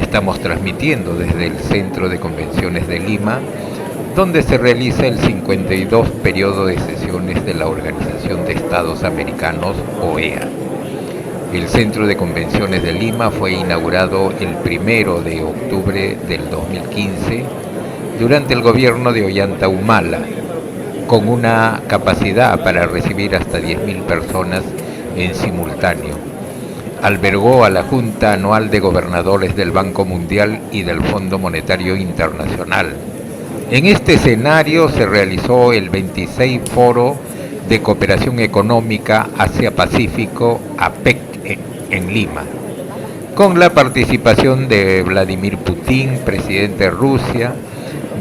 Estamos transmitiendo desde el Centro de Convenciones de Lima, donde se realiza el 52 periodo de sesiones de la Organización de Estados Americanos, OEA. El Centro de Convenciones de Lima fue inaugurado el 1 de octubre del 2015 durante el gobierno de Ollanta Humala, con una capacidad para recibir hasta 10.000 personas en simultáneo. Albergó a la Junta Anual de Gobernadores del Banco Mundial y del Fondo Monetario Internacional. En este escenario se realizó el 26 Foro de Cooperación Económica Asia-Pacífico, APEC, en Lima, con la participación de Vladimir Putin, presidente de Rusia,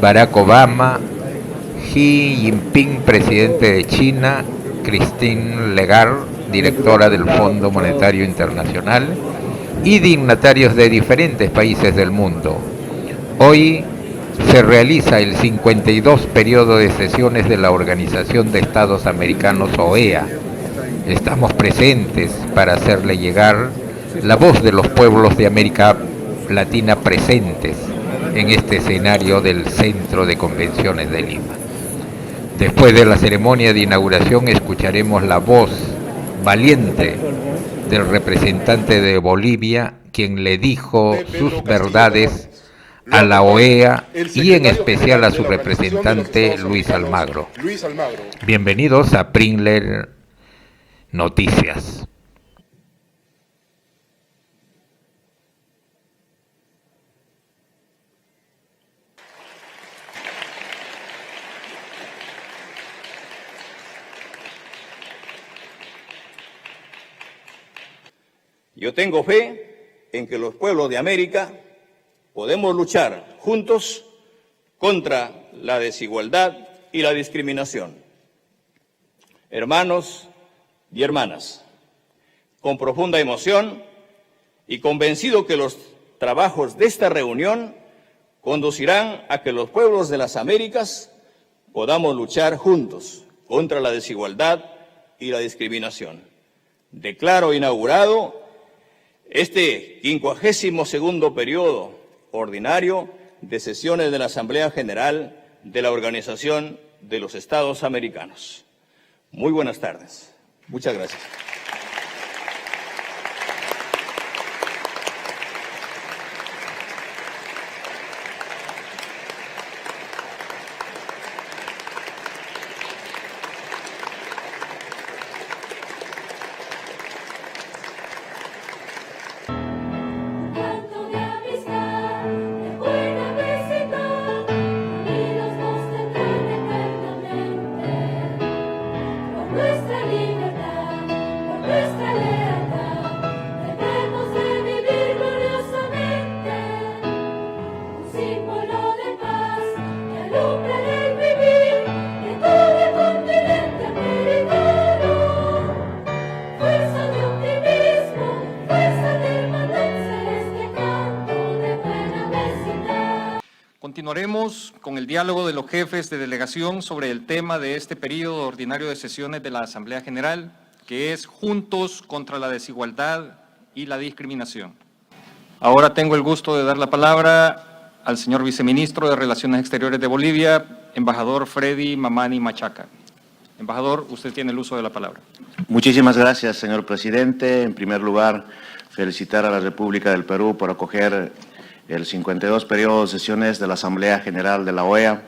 Barack Obama, Xi Jinping, presidente de China, Christine Lagarde, directora del Fondo Monetario Internacional, y dignatarios de diferentes países del mundo. Hoy se realiza el 52 periodo de sesiones de la Organización de Estados Americanos, OEA. Estamos presentes para hacerle llegar la voz de los pueblos de América Latina presentes en este escenario del Centro de Convenciones de Lima. Después de la ceremonia de inauguración escucharemos la voz valiente del representante de Bolivia, quien le dijo sus verdades a la OEA y en especial a su representante Luis Almagro. Bienvenidos a Pringler Noticias. Yo tengo fe en que los pueblos de América podemos luchar juntos contra la desigualdad y la discriminación. Hermanos y hermanas, con profunda emoción y convencido que los trabajos de esta reunión conducirán a que los pueblos de las Américas podamos luchar juntos contra la desigualdad y la discriminación. Declaro inaugurado este 52º periodo ordinario de sesiones de la Asamblea General de la Organización de los Estados Americanos. Muy buenas tardes. Muchas gracias. Continuaremos con el diálogo de los jefes de delegación sobre el tema de este periodo ordinario de sesiones de la Asamblea General, que es Juntos contra la Desigualdad y la Discriminación. Ahora tengo el gusto de dar la palabra al señor viceministro de Relaciones Exteriores de Bolivia, embajador Freddy Mamani Machaca. Embajador, usted tiene el uso de la palabra. Muchísimas gracias, señor presidente. En primer lugar, felicitar a la República del Perú por acoger el 52 periodo de sesiones de la Asamblea General de la OEA.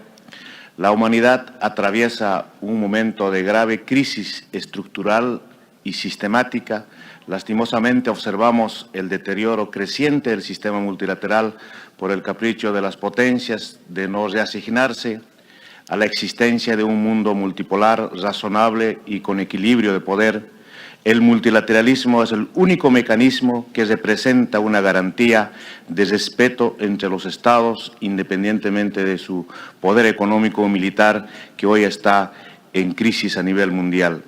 La humanidad atraviesa un momento de grave crisis estructural y sistemática. Lastimosamente observamos el deterioro creciente del sistema multilateral por el capricho de las potencias de no reasignarse a la existencia de un mundo multipolar, razonable y con equilibrio de poder. El multilateralismo es el único mecanismo que representa una garantía de respeto entre los estados, independientemente de su poder económico o militar, que hoy está en crisis a nivel mundial.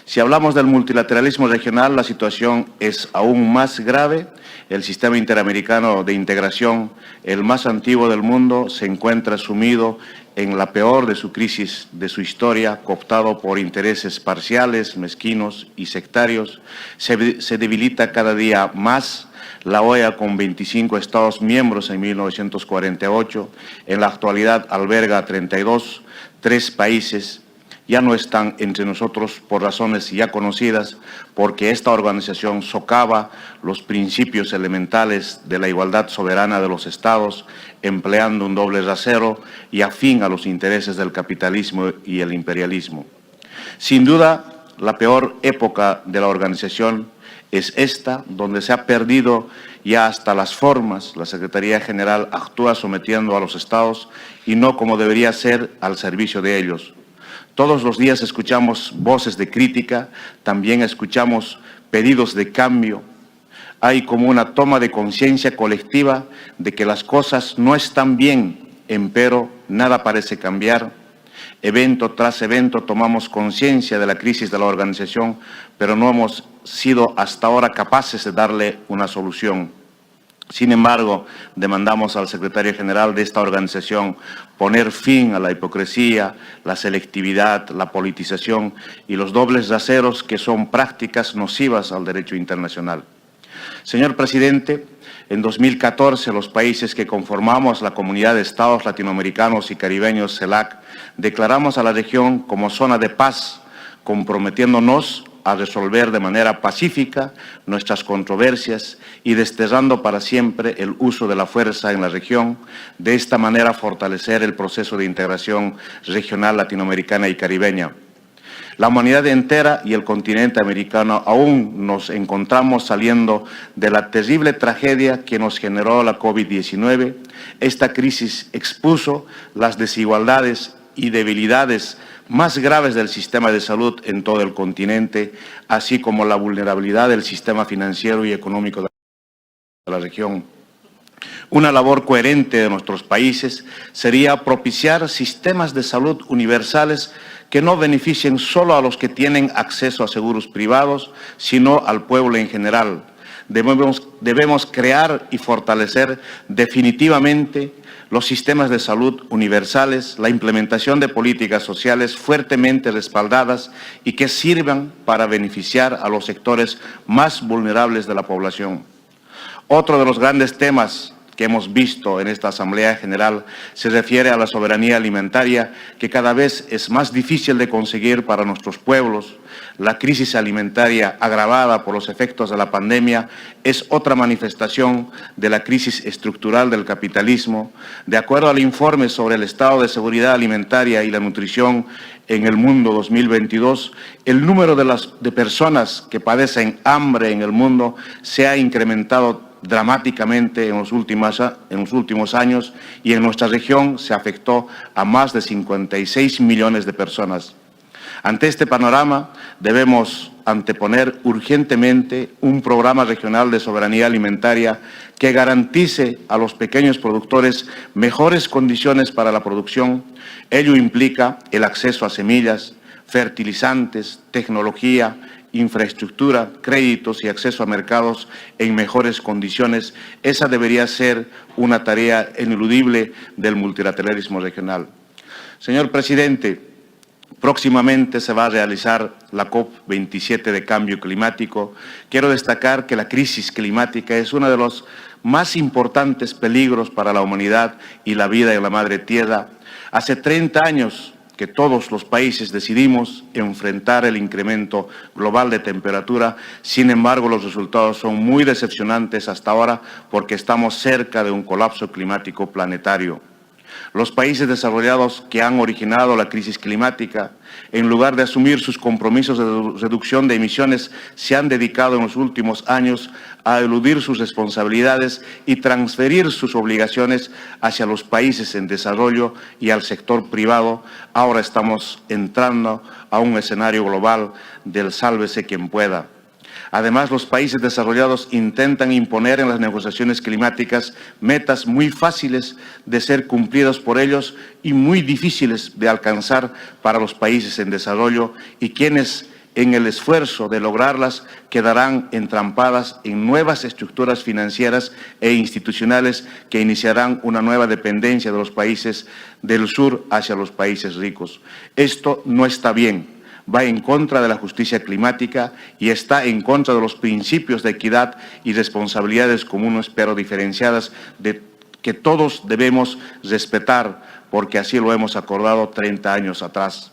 Si hablamos del multilateralismo regional, la situación es aún más grave. El sistema interamericano de integración, el más antiguo del mundo, se encuentra sumido en la peor de su crisis de su historia, cooptado por intereses parciales, mezquinos y sectarios, se debilita cada día más. La OEA, con 25 Estados miembros en 1948, en la actualidad alberga 32, 3 países ya no están entre nosotros por razones ya conocidas, porque esta organización socava los principios elementales de la igualdad soberana de los Estados, empleando un doble rasero y afín a los intereses del capitalismo y el imperialismo. Sin duda, la peor época de la organización es esta, donde se ha perdido ya hasta las formas. La Secretaría General actúa sometiendo a los Estados y no como debería ser al servicio de ellos. Todos los días escuchamos voces de crítica, también escuchamos pedidos de cambio. Hay como una toma de conciencia colectiva de que las cosas no están bien, empero nada parece cambiar. Evento tras evento tomamos conciencia de la crisis de la organización, pero no hemos sido hasta ahora capaces de darle una solución. Sin embargo, demandamos al secretario general de esta organización poner fin a la hipocresía, la selectividad, la politización y los dobles raseros que son prácticas nocivas al derecho internacional. Señor presidente, en 2014 los países que conformamos la Comunidad de Estados Latinoamericanos y Caribeños, CELAC, declaramos a la región como zona de paz, comprometiéndonos a resolver de manera pacífica nuestras controversias y desterrando para siempre el uso de la fuerza en la región, de esta manera fortalecer el proceso de integración regional latinoamericana y caribeña. La humanidad entera y el continente americano aún nos encontramos saliendo de la terrible tragedia que nos generó la COVID-19. Esta crisis expuso las desigualdades y debilidades más graves del sistema de salud en todo el continente, así como la vulnerabilidad del sistema financiero y económico de la región. Una labor coherente de nuestros países sería propiciar sistemas de salud universales que no beneficien solo a los que tienen acceso a seguros privados, sino al pueblo en general. Debemos crear y fortalecer definitivamente los sistemas de salud universales, la implementación de políticas sociales fuertemente respaldadas y que sirvan para beneficiar a los sectores más vulnerables de la población. Otro de los grandes temas que hemos visto en esta Asamblea General se refiere a la soberanía alimentaria, que cada vez es más difícil de conseguir para nuestros pueblos. La crisis alimentaria agravada por los efectos de la pandemia es otra manifestación de la crisis estructural del capitalismo. De acuerdo al informe sobre el estado de seguridad alimentaria y la nutrición en el mundo 2022, el número de personas que padecen hambre en el mundo se ha incrementado dramáticamente en los últimos años, y en nuestra región se afectó a más de 56 millones de personas. Ante este panorama, debemos anteponer urgentemente un programa regional de soberanía alimentaria que garantice a los pequeños productores mejores condiciones para la producción. Ello implica el acceso a semillas, fertilizantes, tecnología, infraestructura, créditos y acceso a mercados en mejores condiciones. Esa debería ser una tarea ineludible del multilateralismo regional. Señor presidente, próximamente se va a realizar la COP27 de cambio climático. Quiero destacar que la crisis climática es uno de los más importantes peligros para la humanidad y la vida en la madre tierra. Hace 30 años que todos los países decidimos enfrentar el incremento global de temperatura. Sin embargo, los resultados son muy decepcionantes hasta ahora porque estamos cerca de un colapso climático planetario. Los países desarrollados que han originado la crisis climática, en lugar de asumir sus compromisos de reducción de emisiones, se han dedicado en los últimos años a eludir sus responsabilidades y transferir sus obligaciones hacia los países en desarrollo y al sector privado. Ahora estamos entrando a un escenario global del sálvese quien pueda. Además, los países desarrollados intentan imponer en las negociaciones climáticas metas muy fáciles de ser cumplidas por ellos y muy difíciles de alcanzar para los países en desarrollo, y quienes en el esfuerzo de lograrlas quedarán entrampadas en nuevas estructuras financieras e institucionales que iniciarán una nueva dependencia de los países del sur hacia los países ricos. Esto no está bien. Va en contra de la justicia climática y está en contra de los principios de equidad y responsabilidades comunes pero diferenciadas que todos debemos respetar, porque así lo hemos acordado 30 años atrás.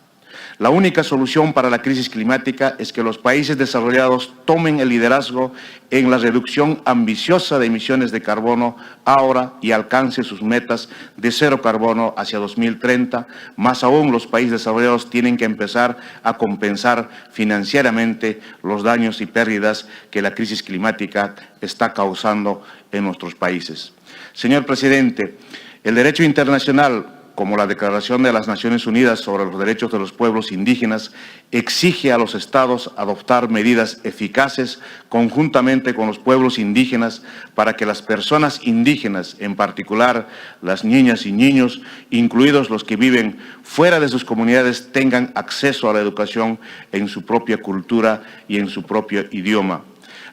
La única solución para la crisis climática es que los países desarrollados tomen el liderazgo en la reducción ambiciosa de emisiones de carbono ahora y alcance sus metas de cero carbono hacia 2030. Más aún, los países desarrollados tienen que empezar a compensar financieramente los daños y pérdidas que la crisis climática está causando en nuestros países. Señor presidente, el derecho internacional, como la Declaración de las Naciones Unidas sobre los Derechos de los Pueblos Indígenas, exige a los Estados adoptar medidas eficaces conjuntamente con los pueblos indígenas para que las personas indígenas, en particular las niñas y niños, incluidos los que viven fuera de sus comunidades, tengan acceso a la educación en su propia cultura y en su propio idioma.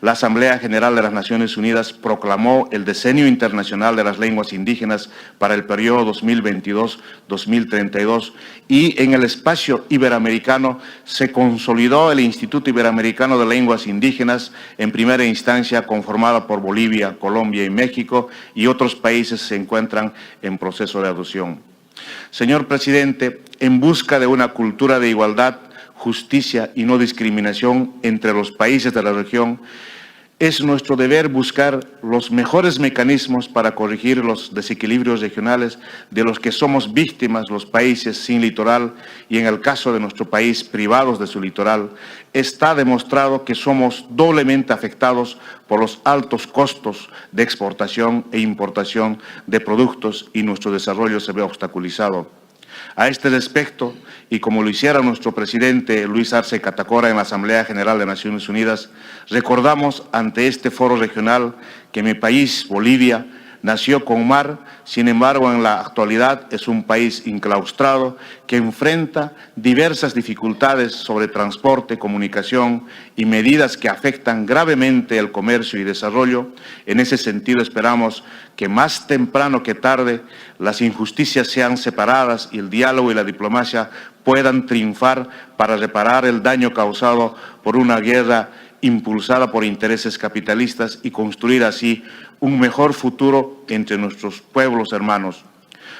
La Asamblea General de las Naciones Unidas proclamó el Decenio Internacional de las Lenguas Indígenas para el periodo 2022-2032 y en el espacio iberoamericano se consolidó el Instituto Iberoamericano de Lenguas Indígenas, en primera instancia conformado por Bolivia, Colombia y México, y otros países se encuentran en proceso de adopción. Señor presidente, en busca de una cultura de igualdad, justicia y no discriminación entre los países de la región, es nuestro deber buscar los mejores mecanismos para corregir los desequilibrios regionales de los que somos víctimas los países sin litoral y, en el caso de nuestro país, privados de su litoral. Está demostrado que somos doblemente afectados por los altos costos de exportación e importación de productos y nuestro desarrollo se ve obstaculizado. A este respecto, y como lo hiciera nuestro presidente Luis Arce Catacora en la Asamblea General de Naciones Unidas, recordamos ante este foro regional que mi país, Bolivia, nació con mar, sin embargo en la actualidad es un país enclaustrado que enfrenta diversas dificultades sobre transporte, comunicación y medidas que afectan gravemente el comercio y desarrollo. En ese sentido esperamos que más temprano que tarde las injusticias sean separadas y el diálogo y la diplomacia puedan triunfar para reparar el daño causado por una guerra impulsada por intereses capitalistas y construir así un mejor futuro entre nuestros pueblos hermanos.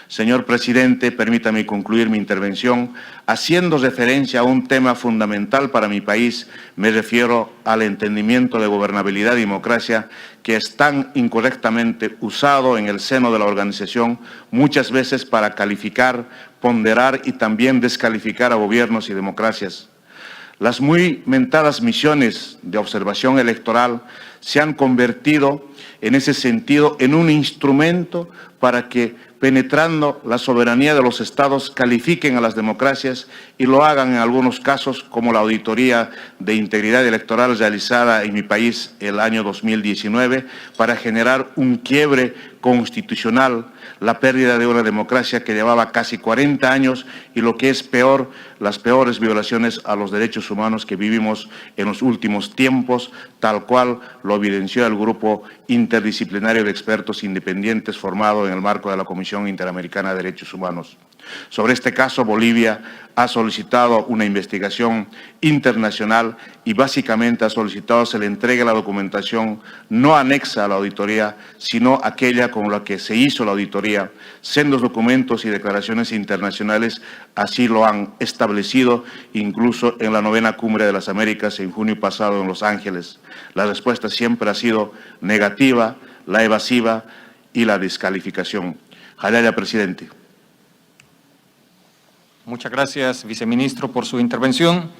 Señor presidente, permítame concluir mi intervención haciendo referencia a un tema fundamental para mi país. Me refiero al entendimiento de gobernabilidad y democracia que es tan incorrectamente usado en el seno de la organización, muchas veces para calificar, ponderar y también descalificar a gobiernos y democracias. Las muy mentadas misiones de observación electoral se han convertido en ese sentido en un instrumento para que, penetrando la soberanía de los estados, califiquen a las democracias y lo hagan en algunos casos, como la auditoría de integridad electoral realizada en mi país el año 2019, para generar un quiebre constitucional, la pérdida de una democracia que llevaba casi 40 años y, lo que es peor, las peores violaciones a los derechos humanos que vivimos en los últimos tiempos, tal cual lo evidenció el grupo interdisciplinario de expertos independientes formado en el marco de la Comisión Interamericana de Derechos Humanos. Sobre este caso, Bolivia ha solicitado una investigación internacional y básicamente ha solicitado se le entregue la documentación no anexa a la auditoría, sino aquella con la que se hizo la auditoría. Sendos documentos y declaraciones internacionales así lo han establecido, incluso en la 9ª Cumbre de las Américas en junio pasado en Los Ángeles. La respuesta siempre ha sido negativa, la evasiva y la descalificación. Jalaya, presidente. Muchas gracias, viceministro, por su intervención.